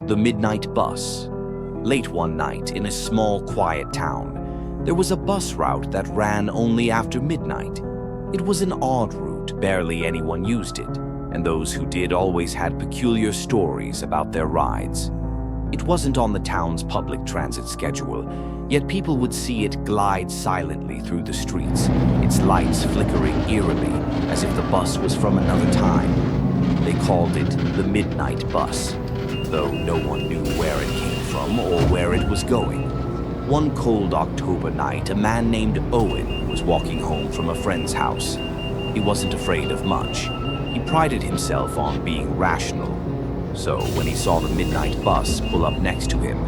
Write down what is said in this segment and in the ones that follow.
The Midnight Bus. Late one night, in a small, quiet town, there was a bus route that ran only after midnight. It was an odd route, barely anyone used it, and those who did always had peculiar stories about their rides. It wasn't on the town's public transit schedule, yet people would see it glide silently through the streets, its lights flickering eerily as if the bus was from another time. They called it the Midnight Bus, though no one knew where it came from or where it was going. One cold October night, a man named Owen was walking home from a friend's house. He wasn't afraid of much. He prided himself on being rational. So when he saw the midnight bus pull up next to him,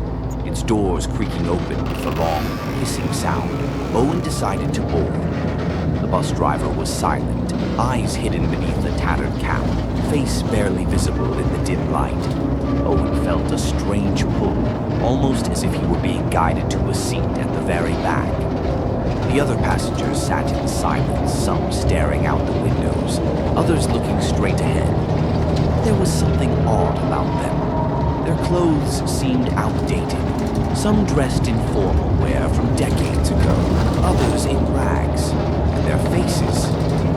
its doors creaking open with a long, hissing sound, Owen decided to board. The bus driver was silent, eyes hidden beneath a tattered cap, face barely visible in the dim light. Owen felt a strange pull, almost as if he were being guided to a seat at the very back. The other passengers sat in silence, some staring out the windows, others looking straight ahead. There was something odd about them. Their clothes seemed outdated, some dressed in formal wear from decades ago, others in rags, and their faces,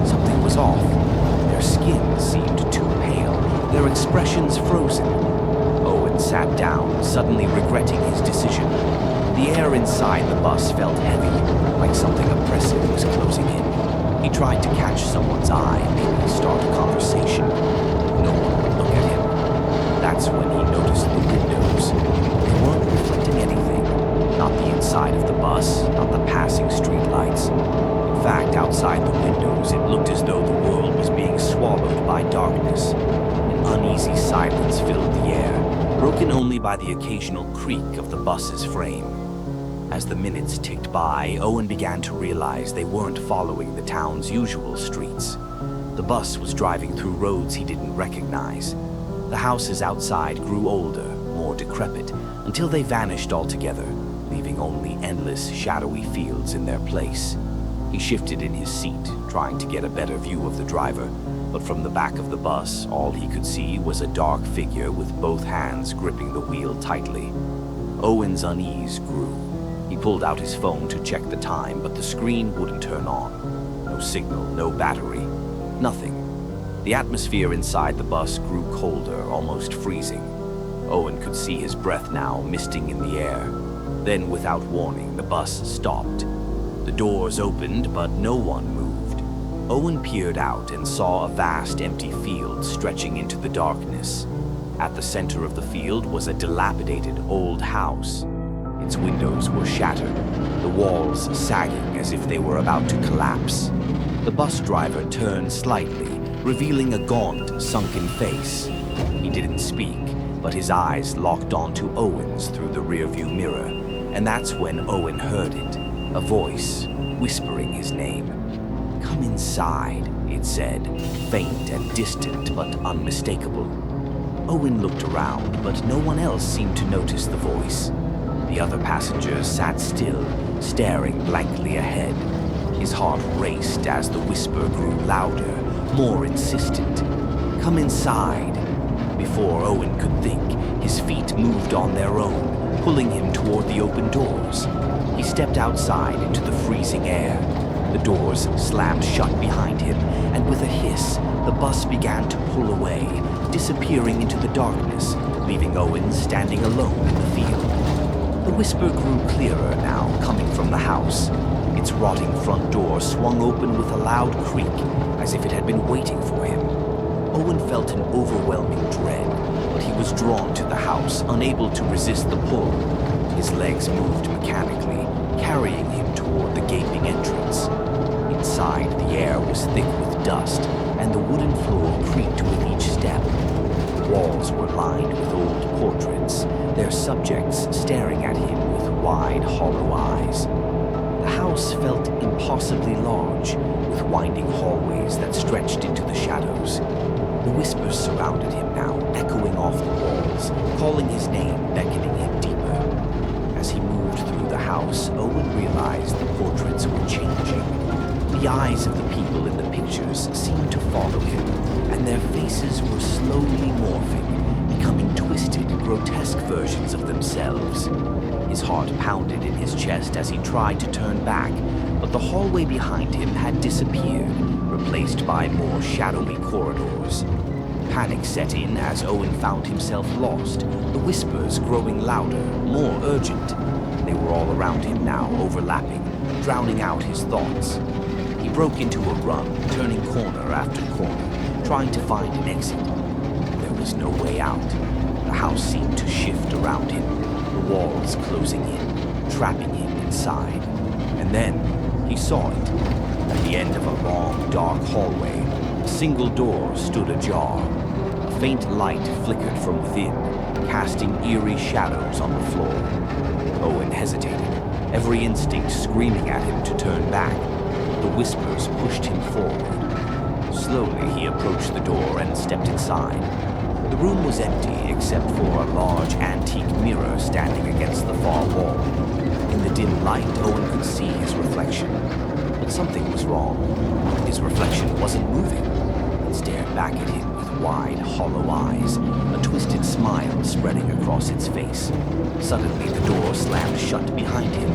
something was off. Their skin seemed too pale, their expressions frozen. Owen sat down, suddenly regretting his decision. The air inside the bus felt heavy, like something oppressive was closing in. He tried to catch someone's eye, maybe start a conversation. No one would look at him. That's when he noticed the windows. They weren't reflecting anything. Not the inside of the bus, not the passing streetlights. In fact, outside the windows, it looked as though the world was being swallowed by darkness. An uneasy silence filled the air, broken only by the occasional creak of the bus's frame. As the minutes ticked by, Owen began to realize they weren't following the town's usual streets. The bus was driving through roads he didn't recognize. The houses outside grew older, more decrepit, until they vanished altogether, leaving only endless, shadowy fields in their place. He shifted in his seat, trying to get a better view of the driver, but from the back of the bus, all he could see was a dark figure with both hands gripping the wheel tightly. Owen's unease grew. He pulled out his phone to check the time, but the screen wouldn't turn on. No signal, no battery, nothing. The atmosphere inside the bus grew colder, almost freezing. Owen could see his breath now, misting in the air. Then, without warning, the bus stopped. The doors opened, but no one moved. Owen peered out and saw a vast empty field stretching into the darkness. At the center of the field was a dilapidated old house. Its windows were shattered, the walls sagging as if they were about to collapse. The bus driver turned slightly, revealing a gaunt, sunken face. He didn't speak, but his eyes locked onto Owen's through the rearview mirror, and that's when Owen heard it, a voice whispering his name. "Come inside," it said, faint and distant but unmistakable. Owen looked around, but no one else seemed to notice the voice. The other passengers sat still, staring blankly ahead. His heart raced as the whisper grew louder, more insistent. "Come inside." Before Owen could think, his feet moved on their own, pulling him toward the open doors. He stepped outside into the freezing air. The doors slammed shut behind him, and with a hiss, the bus began to pull away, disappearing into the darkness, leaving Owen standing alone in the field. The whisper grew clearer now, coming from the house. Its rotting front door swung open with a loud creak, as if it had been waiting for him. Owen felt an overwhelming dread, but he was drawn to the house, unable to resist the pull. His legs moved mechanically, carrying him toward the gaping entrance. Inside, the air was thick with dust, and the wooden floor creaked with each step. The walls were lined with old portraits, their subjects staring at him with wide, hollow eyes. The house felt impossibly large, with winding hallways that stretched into the shadows. The whispers surrounded him now, echoing off the walls, calling his name, beckoning him deeper. As he moved through the house, Owen realized the portraits were changing. The eyes of the people in the pictures seemed to follow him, and their faces were slowly morphing, becoming twisted, grotesque versions of themselves. His heart pounded in his chest as he tried to turn back, but the hallway behind him had disappeared, replaced by more shadowy corridors. Panic set in as Owen found himself lost, the whispers growing louder, more urgent. They were all around him now, overlapping, drowning out his thoughts. He broke into a run, turning corner after corner, trying to find an exit. There was no way out. The house seemed to shift around him, the walls closing in, trapping him inside. And then he saw it. At the end of a long, dark hallway, a single door stood ajar. A faint light flickered from within, casting eerie shadows on the floor. Owen hesitated, every instinct screaming at him to turn back. The whispers pushed him forward. Slowly he approached the door and stepped inside. The room was empty except for a large antique mirror standing against the far wall. In the dim light, Owen could see his reflection. But something was wrong. His reflection wasn't moving. It stared back at him with wide, hollow eyes, a twisted smile spreading across its face. Suddenly, the door slammed shut behind him.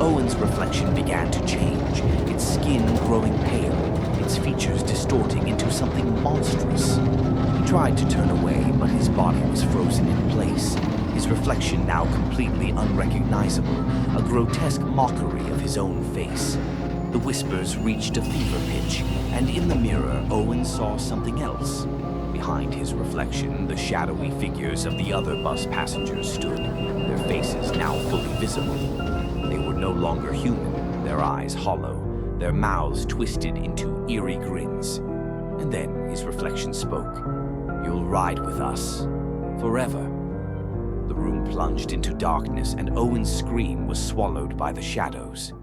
Owen's reflection began to change, its skin growing pale, its features distorting into something monstrous. He tried to turn away, but his body was frozen in place, his reflection now completely unrecognizable, a grotesque mockery of his own face. The whispers reached a fever pitch, and in the mirror, Owen saw something else. Behind his reflection, the shadowy figures of the other bus passengers stood, their faces now fully visible. They were no longer human, their eyes hollow, their mouths twisted into eerie grins. And then his reflection spoke. "You'll ride with us. Forever." The room plunged into darkness, and Owen's scream was swallowed by the shadows.